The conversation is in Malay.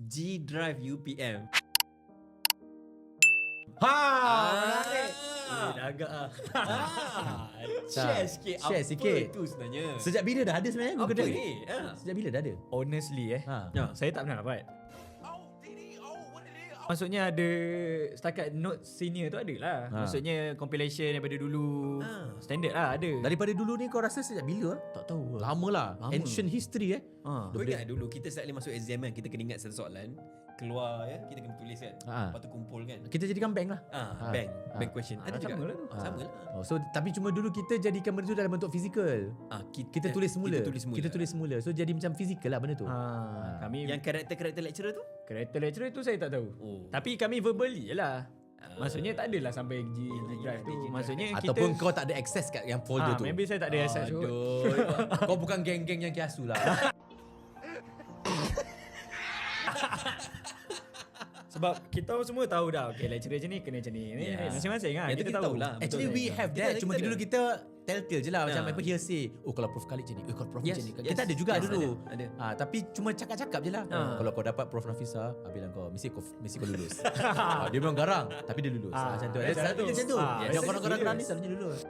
G Drive UPM. Menarik. Dah agak Share sikit. Share apa sikit. tu sebenarnya? Sejak bila dah ada sebenarnya apa Google Drive ni? Sejak bila dah ada? Honestly Ha. saya tak pernah dapat. Maksudnya ada setakat note senior tu ada lah. Maksudnya compilation daripada dulu. Standard lah ada. Daripada dulu ni kau rasa sejak bila? tak tahu. Lama lah. Lama. Ancient history Kau ingat dulu kita setiap kali masuk exam kan, kita kena ingat satu soalan, keluar ya, kita kena tulis kan. Lepas tu kumpul kan. Kita jadikan bank lah. Bank question. Ada juga. sama lah tu. Sama lah. So tapi cuma dulu kita jadikan benda tu dalam bentuk fizikal. Kita tulis semula. Kita tulis semula. So jadi macam fizikal lah benda tu. Kami Yang karakter lecturer tu? karakter lecturer tu saya tak tahu. Tapi kami verbally je lah. Maksudnya tak adalah sampai G drive tu. Maksudnya kita Ataupun kau tak ada access kat yang folder tu. maybe saya tak ada access tu. Kau bukan geng-geng yang kiasu lah. Sebab kita semua tahu dah, okay, lecturer macam ni kena macam ni. Yeah. Masing-masing lah. Itu kita tahu lah. Actually we have that. Cuma dulu kita telltale je lah. Macam apa hearsay. Oh kalau Prof Khalid macam ni. Kalau Prof macam ni. Kita ada juga dulu. Ada. Tapi cuma cakap-cakap je lah. Kalau kau dapat Prof Nafisa, bilang kau mesti kau lulus. Dia memang garang tapi dia lulus. Macam tu. Dia selalu macam tu. Dia orang-orang garang ni selalunya lulus.